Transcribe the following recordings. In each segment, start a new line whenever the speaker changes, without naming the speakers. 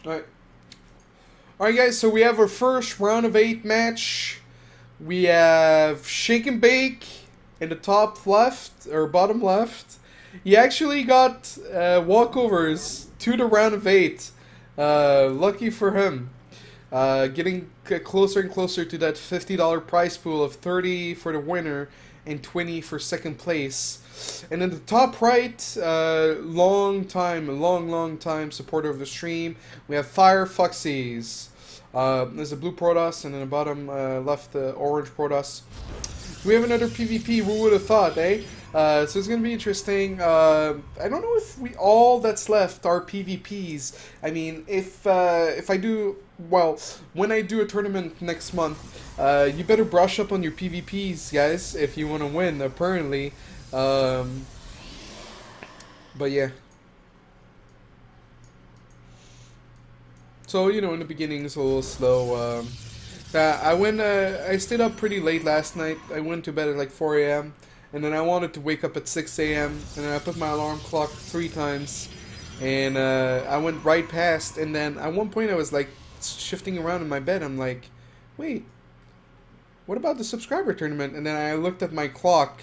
Alright. Alright guys, so we have our first round of 8 match. We have ShakenBake in the top left, or bottom left. He actually got walkovers to the round of 8. Lucky for him. Getting closer and closer to that $50 prize pool of 30 for the winner and 20 for second place. And in the top right, long time supporter of the stream, we have Firefoxys. There's a blue Protoss, and in the bottom left, the orange Protoss. We have another PvP. Who would have thought, eh? So it's gonna be interesting. I don't know if all that's left are PvPs. I mean, if I do, well, when I do a tournament next month, you better brush up on your PvPs, guys, if you want to win. Apparently, but yeah. So you know, in the beginning it's a little slow. I stayed up pretty late last night. I went to bed at like 4 a.m. and then I wanted to wake up at 6 a.m. and then I put my alarm clock 3 times, and I went right past. And then at one point I was like shifting around in my bed. I'm like, wait, what about the subscriber tournament? And then I looked at my clock,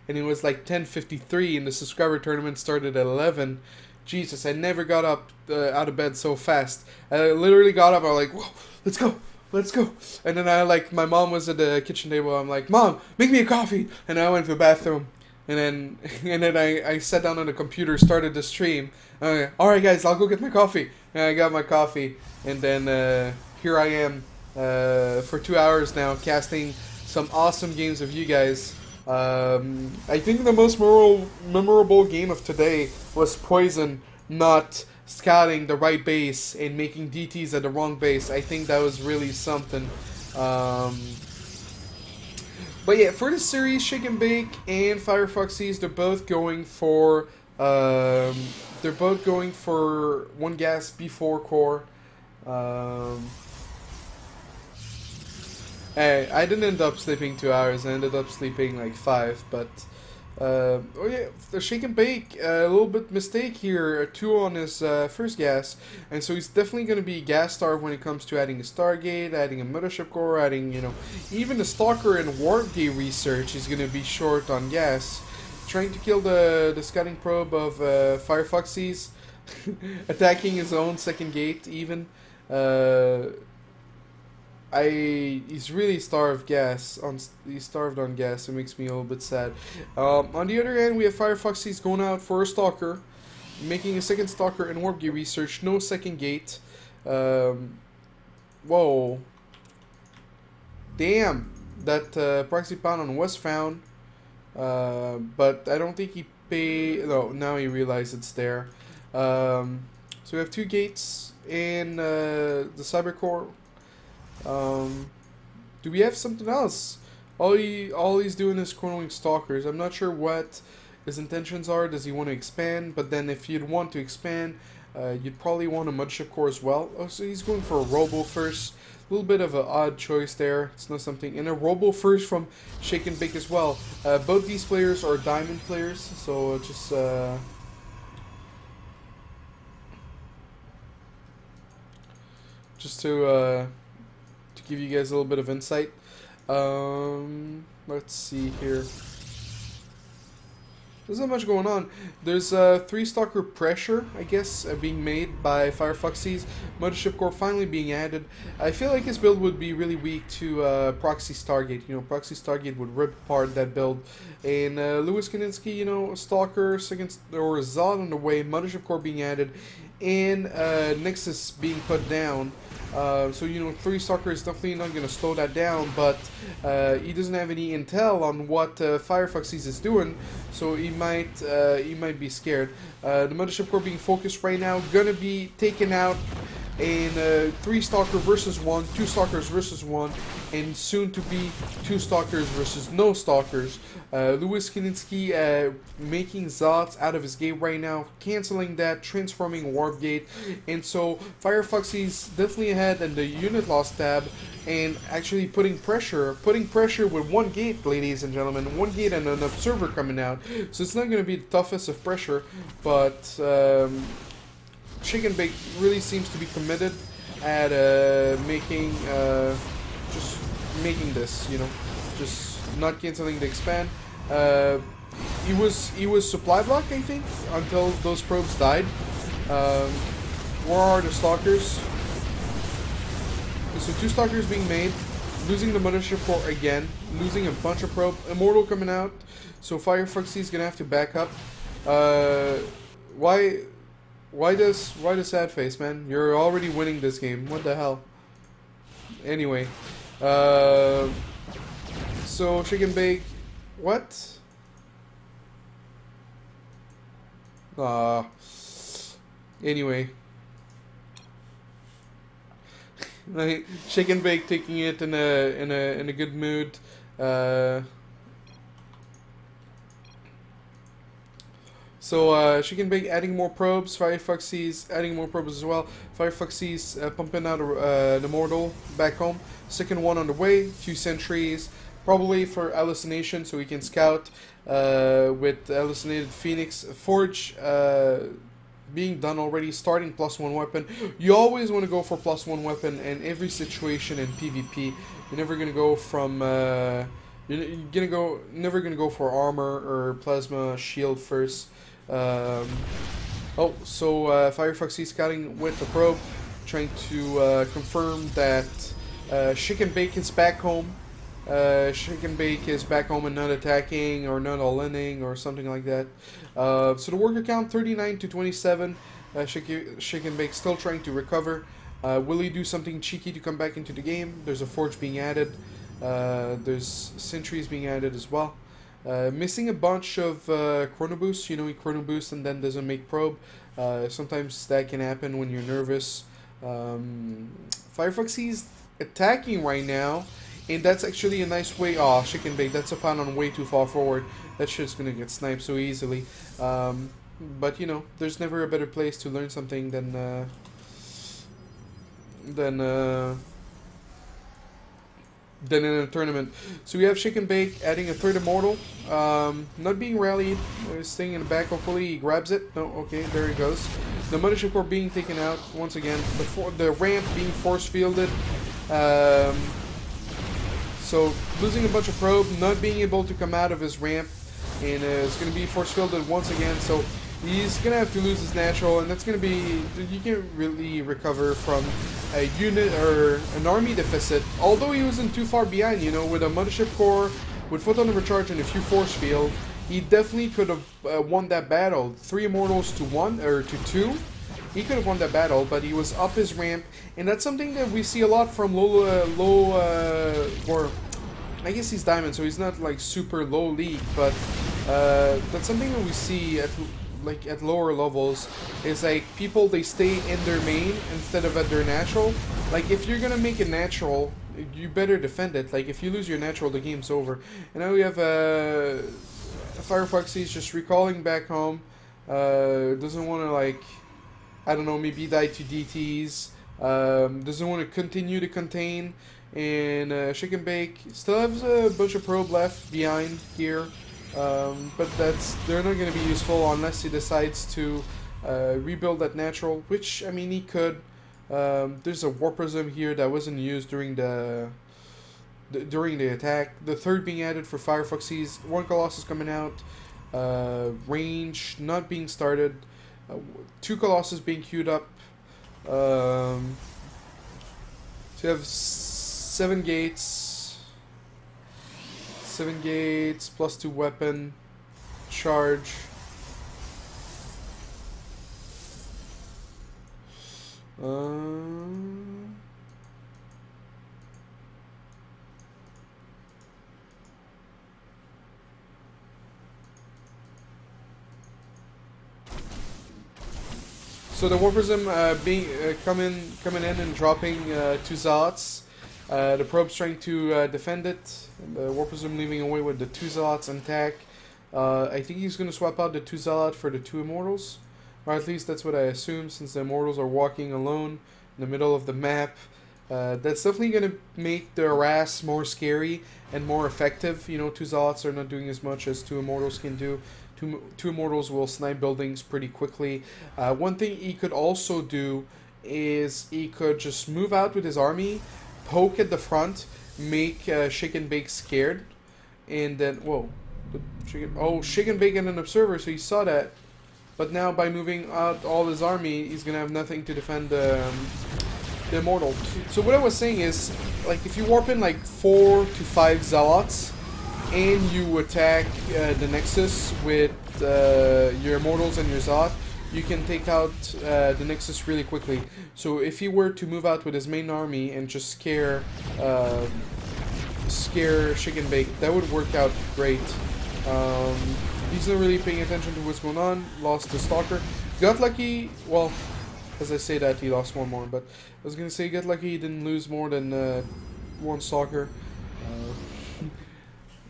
and it was like 10:53, and the subscriber tournament started at 11. Jesus, I never got up out of bed so fast. I literally got up. I was like, whoa, let's go. Let's go. And then my mom was at the kitchen table. I'm like, Mom, make me a coffee. And I went to the bathroom. And then I sat down on the computer, started the stream. Alright guys, I'll go get my coffee. And I got my coffee. And then here I am for 2 hours now, casting some awesome games of you guys. I think the most memorable game of today was Poison not scouting the right base and making DTs at the wrong base. I think that was really something. But yeah, for this series, ShakenBake and Firefoxys, they're both going for 1 gas B4 core. I didn't end up sleeping 2 hours. I ended up sleeping like 5. But oh yeah, the ShakenBake, a little bit mistake here. 2 on his first gas, and so he's definitely going to be gas starved when it comes to adding a Stargate, adding a Mothership Core, adding, you know, even the Stalker and Warp Gate research. He's going to be short on gas. Trying to kill the scouting probe of Firefoxys, attacking his own second gate even. He's really starved gas. He's starved on gas. It makes me a little bit sad. On the other hand, we have Firefoxys going out for a Stalker, making a second Stalker and Warp Gate research. No second gate. Whoa. Damn. That proxy pawn was found. But I don't think he paid. No, now he realized it's there. So we have 2 gates in the Cyber Core. Do we have something else? All he's doing is cornering Stalkers. I'm not sure what his intentions are. Does he want to expand? But then if you'd want to expand, you'd probably want a Mothership Core as well. Oh, so he's going for a Robo first. A little bit of an odd choice there. It's not something. And a Robo first from ShakenBake as well. Both these players are Diamond players, so just to give you guys a little bit of insight. Let's see here. There's not much going on. There's 3 Stalker pressure, I guess, being made by Firefoxys. Mothership Core finally being added. I feel like his build would be really weak to Proxy Stargate. You know, Proxy Stargate would rip apart that build. And Lewis Kaninsky, you know, Stalker, second, or Zod on the way, Mothership Core being added, and Nexus being put down. So, you know, 3 Stalker is definitely not going to slow that down, but he doesn't have any intel on what Firefoxys is doing, so he might be scared. The Mothership Core being focused right now, going to be taken out in 3 Stalker versus 1, 2 Stalkers versus 1, and soon to be 2 Stalkers versus no Stalkers. Lewis Kaninsky making Zots out of his gate right now, canceling that, transforming Warp Gate, and so Firefoxys definitely ahead in the unit loss tab, and actually putting pressure with 1 gate, ladies and gentlemen, 1 gate and an observer coming out. So it's not going to be the toughest of pressure, but ShakenBake really seems to be committed at making just making this, you know, just not canceling the expand. He was supply block, I think, until those probes died. Where are the stalkers? So 2 stalkers being made, losing the mothership core again, losing a bunch of probe, immortal coming out. So Firefoxys is gonna have to back up. Why does sad face, man? You're already winning this game. What the hell? Anyway, so ShakenBake, what? Anyway, like ShakenBake taking it in a good mood. So ShakenBake adding more probes, Firefoxys adding more probes as well. Firefoxys pumping out the Mortal back home. Second one on the way, 2 sentries, probably for hallucination so we can scout with hallucinated Phoenix. Forge being done already, starting +1 weapon. You always want to go for +1 weapon in every situation in PvP. You're never going to go from... never gonna go for armor or plasma shield first. Firefoxy scouting with the probe, trying to confirm that ShakenBake is back home. ShakenBake is back home and not attacking or not all-inning or something like that. So the worker count 39 to 27. ShakenBake still trying to recover. Will he do something cheeky to come back into the game? There's a forge being added. There's sentries being added as well. Missing a bunch of chrono boosts. You know, he chrono boosts and then doesn't make probe. Sometimes that can happen when you're nervous. Firefoxy's attacking right now, and that's actually a nice way. Oh, ShakenBake, that's a pylon way too far forward. That shit's gonna get sniped so easily. But you know, there's never a better place to learn something than in a tournament. So we have ShakenBake adding a 3rd immortal, not being rallied, staying in the back. Hopefully he grabs it. No, okay, there he goes. The mothership core being taken out once again. The ramp being force fielded. So losing a bunch of probe, not being able to come out of his ramp, and it's going to be force fielded once again. So he's going to have to lose his natural, and that's going to be... You can't really recover from a unit or an army deficit, although he wasn't too far behind, you know, with a mothership core, with foot on the recharge and a few force field. He definitely could have won that battle. 3 immortals to 1, or to 2. He could have won that battle, but he was up his ramp, and that's something that we see a lot from or I guess he's diamond, so he's not like super low league, but that's something that we see at lower levels, is like people, they stay in their main instead of at their natural. Like if you're gonna make a natural, you better defend it. Like if you lose your natural, the game's over. And now we have Firefoxys just recalling back home. Doesn't want to, like, I don't know, maybe die to DTs. Doesn't want to continue to contain. And ShakenBake still has a bunch of probe left behind here. But they're not going to be useful unless he decides to rebuild that natural, which, I mean, he could. There's a War Prism here that wasn't used during the attack. The 3rd being added for Firefoxys. 1 Colossus coming out. Range not being started. 2 Colossus being queued up. So you have 7 gates. 7 gates, plus 2 weapon, charge. So the War Prism coming in and dropping 2 Zealots. The probe's trying to defend it. The War Prism leaving away with the 2 Zealots intact. I think he's going to swap out the 2 Zealot for the 2 Immortals. Or at least that's what I assume, since the Immortals are walking alone in the middle of the map. That's definitely going to make the harass more scary and more effective. You know, 2 Zealots are not doing as much as 2 Immortals can do. 2 Two Immortals will snipe buildings pretty quickly. One thing he could also do is he could just move out with his army, poke at the front, make ShakenBake scared, and then whoa, ShakenBake and an observer, so he saw that. But now by moving out all his army, he's gonna have nothing to defend the Immortal. So what I was saying is, like, if you warp in like 4 to 5 Zealots and you attack the Nexus with your Immortals and your Zealot, you can take out the Nexus really quickly. So if he were to move out with his main army and just scare ShakenBake, that would work out great. He's not really paying attention to what's going on. Lost the Stalker. Got lucky. Well, as I say that, he lost one more. But I was gonna say, got lucky he didn't lose more than one Stalker.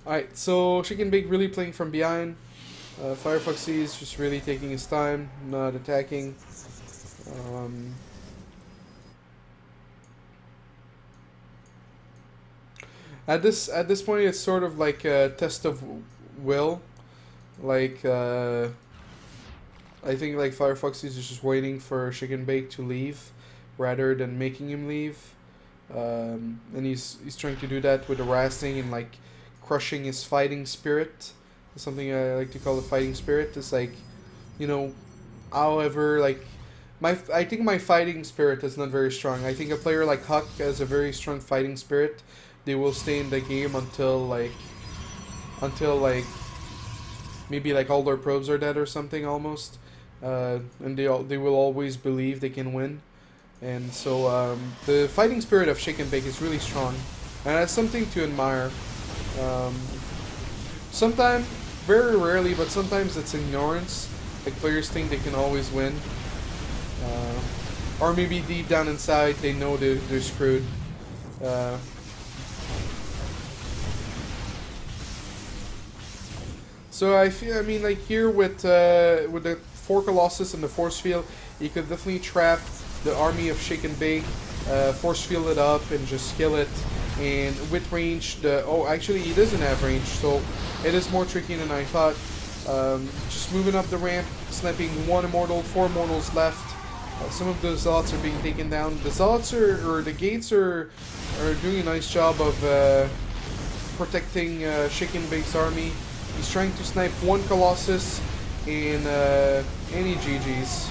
Alright, so ShakenBake really playing from behind. Firefoxys is just really taking his time, not attacking. At this point, it's sort of like a test of will. Like I think like Firefoxys is just waiting for ShakenBake to leave, rather than making him leave. And he's trying to do that with harassing and like crushing his fighting spirit. Something I like to call the fighting spirit. It's like, you know, however, like I think my fighting spirit is not very strong. I think a player like Huck has a very strong fighting spirit. They will stay in the game until maybe like all their probes are dead or something almost, and they will always believe they can win. And so the fighting spirit of ShakenBake is really strong, and that's something to admire. Sometimes, very rarely, but sometimes it's ignorance. Like players think they can always win, or maybe deep down inside they know they're screwed. So I mean, like here with the 4 Colossus and the Force Field, you could definitely trap the army of ShakenBake, Force Field it up, and just kill it. And with range, actually he doesn't have range, so it is more tricky than I thought. Just moving up the ramp, sniping 1 Immortal, 4 Immortals left. Some of the Zealots are being taken down. The Zealots or the Gates are doing a nice job of protecting ShakenBake's army. He's trying to snipe 1 Colossus and any GG's.